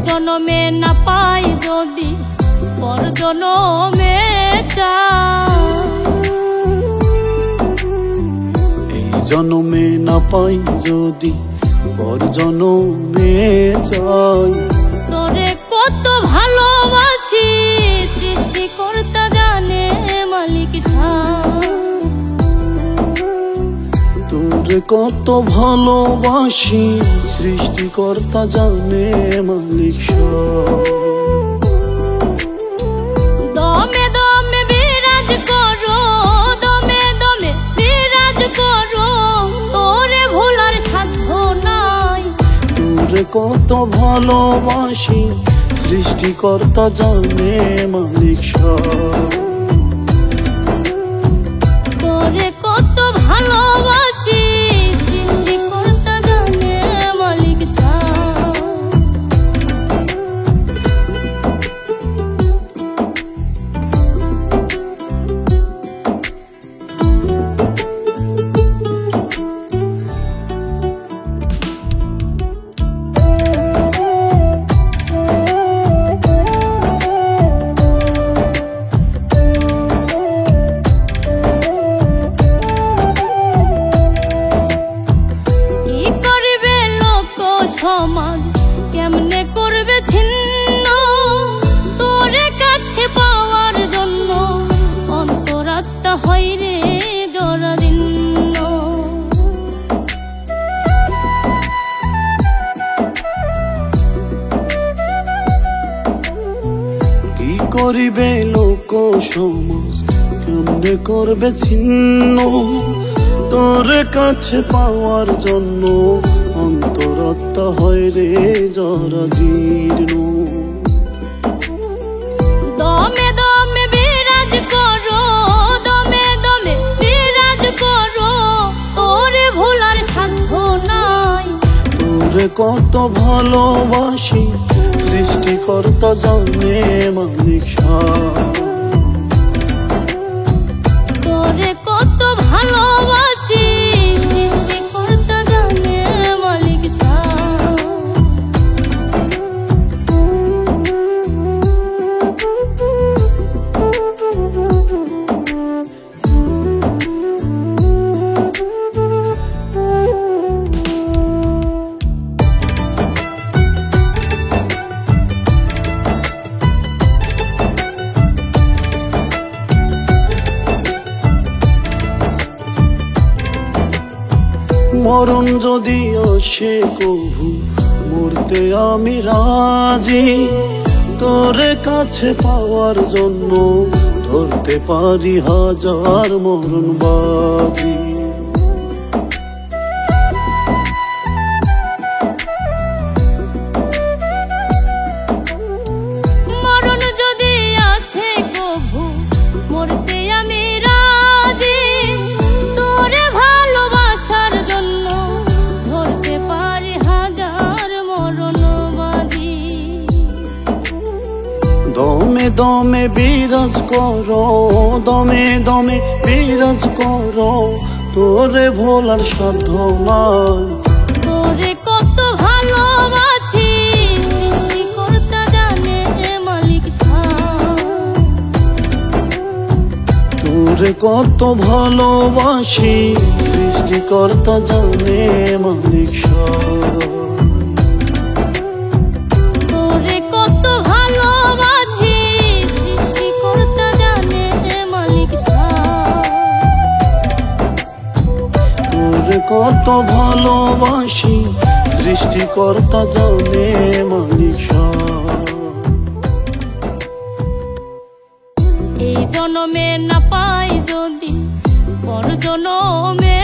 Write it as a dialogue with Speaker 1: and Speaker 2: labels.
Speaker 1: জনমে না পাই যদি পর জনমে
Speaker 2: এই জনমে না পাই যদি পর জনমে চাই।
Speaker 1: তোরে কত ভালোবাসি সৃষ্টিকর্তা জানে মালিক
Speaker 2: তোরে কত ভালোবাসি সৃষ্টিকর্তা জানে মালিক।
Speaker 1: দমে দমে বিরাজ করো, দমে দমে বিরাজ করো, তোরে ভোলার সাধ্য নাই।
Speaker 2: তোরে কত ভালোবাসি সৃষ্টিকর্তা জানে মালিক।
Speaker 1: তোরে কত ভালোবাসি সৃষ্টিকর্তা জানে মালিক। সমাজ কেমনে করবে ছিন্ন তোরে কাছে পাওয়ার জন্য, অন্তরাত্মা হয় রে জরাজীর্ণ।
Speaker 2: কি করিবে লোক সমাজ কেমনে করবে ছিন্ন তোরে কাছে পাওয়ার জন্য, অন্তরাত্মা হয় রে জরাজীর্ণ।
Speaker 1: দমে দমে বিরাজ করো, দমে দমে বিরাজ করো, তোরে ভোলার সাধ্য নাই।
Speaker 2: তোরে কত ভালোবাসি সৃষ্টিকর্তা জানে মালিক।
Speaker 1: তোরে কত ভালোবাসি সৃষ্টিকর্তা জানে মালিক।
Speaker 2: মরণ যদি আসে কভু মরতে আমি রাজি, তোরে কাছে পাওয়ার জন্য ধরতে পারি হাজার মরণ বাজি।
Speaker 1: মরণ যদি আসে কভু মরতে আমি রাজি, তোরে ভালোবাসার জন্য ধরতে পারি হাজার মরণ বাজি।
Speaker 2: দমে দমে বিরাজ করো, দমে দমে বিরাজ করো, তোরে ভোলার সাধ্য নাই।
Speaker 1: তোরে কত ভালোবাসি সৃষ্টিকর্তা জানে মালিক।
Speaker 2: তোরে কত ভালোবাসি সৃষ্টিকর্তা জানে মালিক।
Speaker 1: তোরে কত ভালোবাসি সৃষ্টিকর্তা জানে মালিক।
Speaker 2: তোরে কত ভালোবাসি সৃষ্টিকর্তা জানে মালিক।
Speaker 1: এই জনমে না পাই যদি পর জনমে